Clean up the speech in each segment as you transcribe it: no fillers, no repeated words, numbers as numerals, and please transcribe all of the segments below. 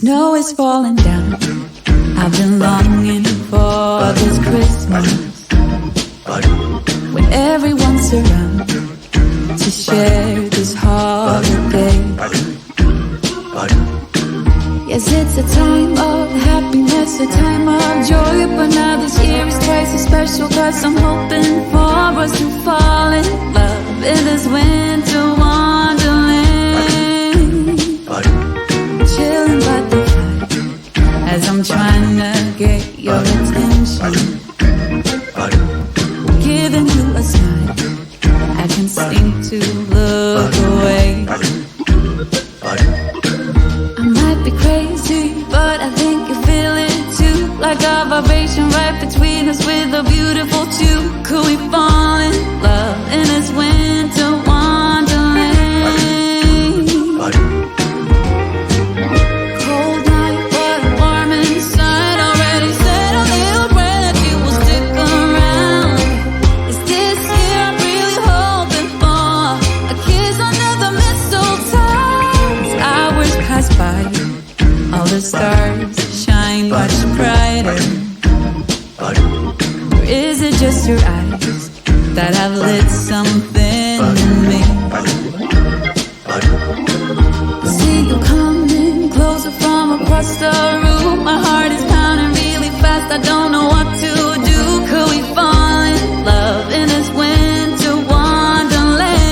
Snow is falling down. I've been longing for this Christmas, when everyone's around to share this holiday. Yes, it's a time of happiness, a time of joy, but now this year is twice as special, 'cause I'm hoping for us to fall in love in this winter wonderland. Chilling by the fire as I'm trying to get your attention, giving you a smile. I can't seem to look away. I might be crazy, but I think you feel it too, like a vibration right between us with a beautiful two. Could we fall in love in this winter wonderland? Cold night, but warm inside. Already said a little prayer that you will stick around. Is this year I'm really hoping for a kiss under the mistletoe? As hours pass by, all the stars shine much brighter. Or is it just your eyes that have lit something in me? I see you coming closer from across the room. My heart is pounding really fast, I don't know what to do. Could we fall in love in this winter wonderland?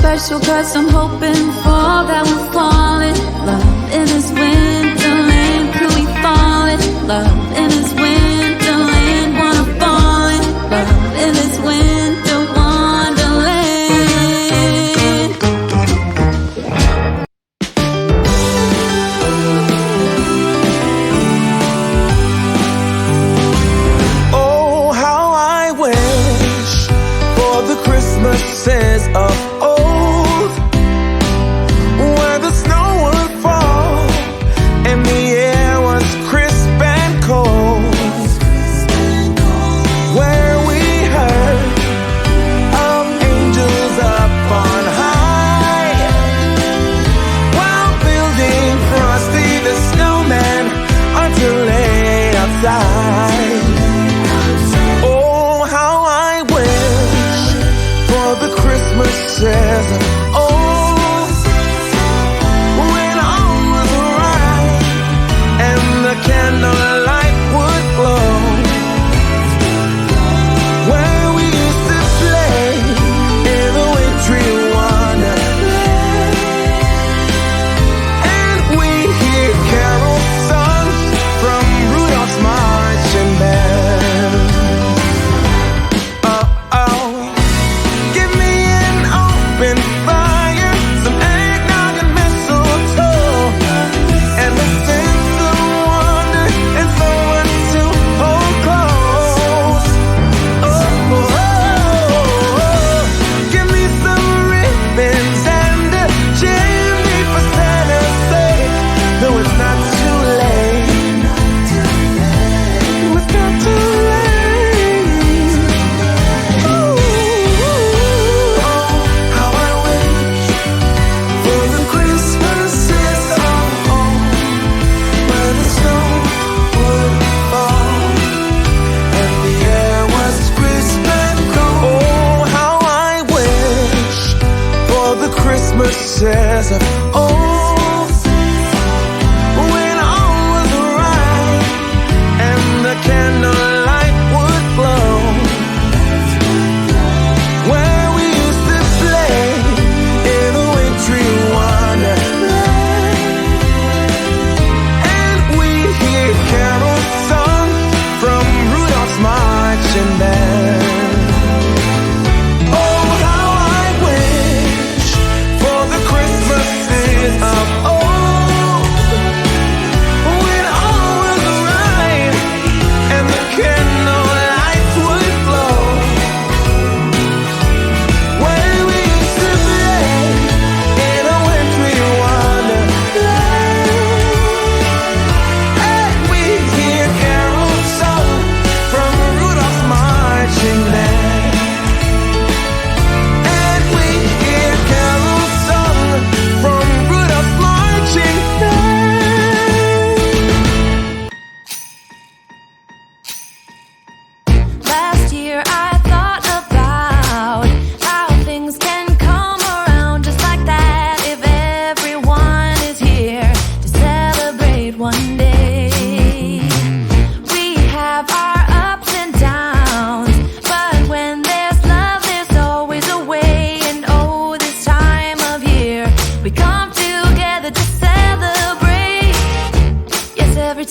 Special, 'cause I'm hoping for that we'll fall in love in this winterland. Could we fall in love in this winterland? Wanna fall in love in this winter wonderland. Oh, how I wish for the Christmases of old, where the snow would fall and the air was crisp and cold, where we heard of angels up on high while building Frosty the Snowman until late outside. Oh, how I wish for the Christmases of old, when all was right and the candlelight would glow, where we used to play in the wintry wonderland, and we hear carol songs from Rudolph's marching band. Oh, give me an open fire.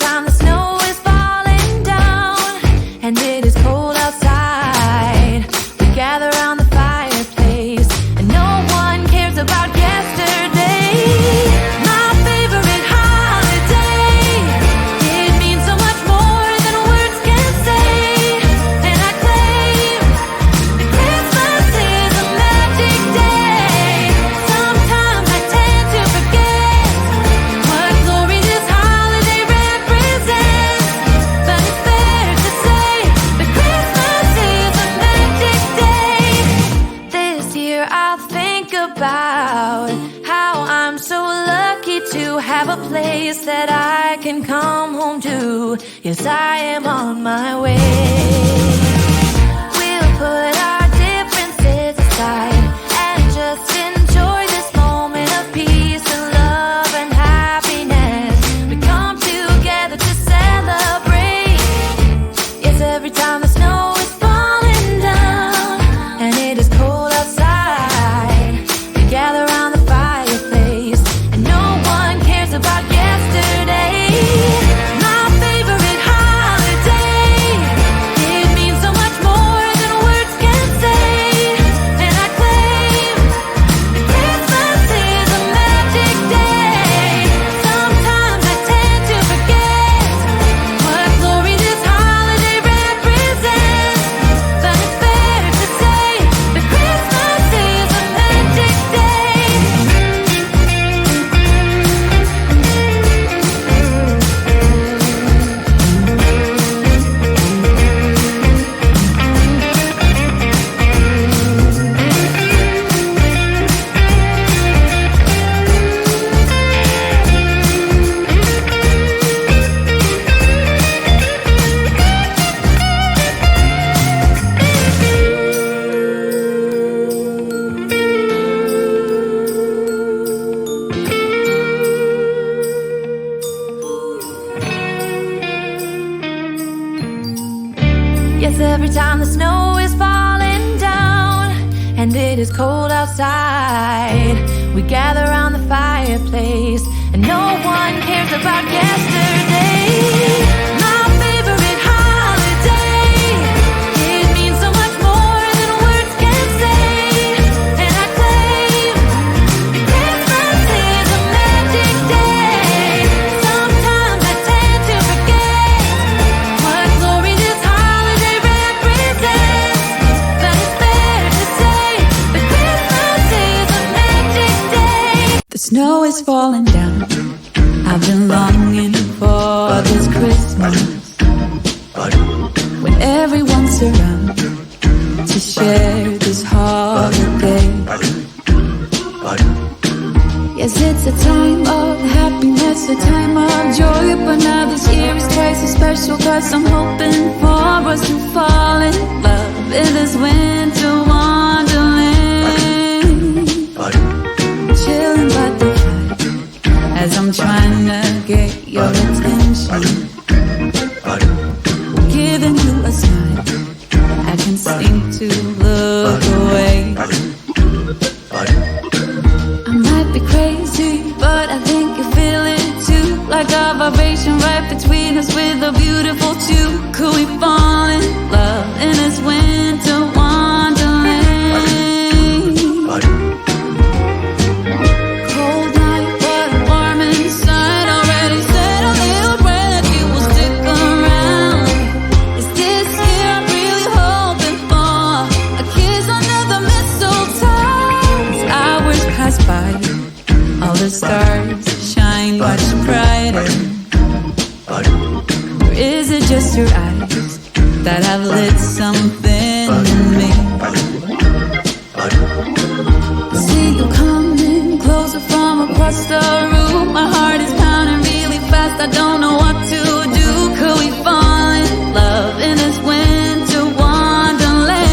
time the snow is falling down and it is cold outside, we gather around the fireplace and no one cares about yesterday. My favorite holiday, it means so much more than words can say. And I claim that Christmas is a magic day. Sometimes I tend to forget what glory this holiday represents, but it's fair to say that Christmas is a magic day. This year I'll think about how I'm so lucky to have a place that I can come home to. Yes, I am on my way. We'll put our differences aside and just enjoy this moment of peace and love and happiness. We come together to celebrate. Yes, every time the snow is falling down and it is cold outside, we gather around the fireplace and no one cares about yesterday. My favorite holiday, it means so much more than words can say. And I claim that Christmas is a magic day. Sometimes I tend to forget what glory this holiday represents, but it's fair to say that Christmas is a magic day. Yes, every time the snow is falling down and it is cold outside, we gather around the fireplace and no one cares about yesterday. My favorite holiday, it means so much more than words can say. And I claim that Christmas is a magic day. Sometimes I tend to forget what glory this holiday represents, but it's fair to say that Christmas is a magic day. The snow is falling down. I've been longing for this Christmas when everyone's around to share this holiday. Yes, it's a time of happiness, a time of joy, but now this year is twice as special 'cause I'm hoping for us to fall in love in this winter wonderland. Chilling by the fire as I'm trying to get your attention, giving you a smile. I can seem to look away. I might be crazy, but I think you feel it too. Like a vibration right between us with a beautiful two. Could we fall in love in this winter wonderland? Cold night, but I'm warm inside. Already said a little prayer that you will stick around. Is this year I'm really hoping for a kiss under the mistletoe? As hours pass by, all the stars shine much brighter. Or is it just your eyes that have lit something in me? See you coming closer from across the room. My heart is pounding really fast. I don't know what to do. Could we fall in love in this winter wonderland?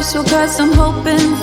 special, cause I'm hoping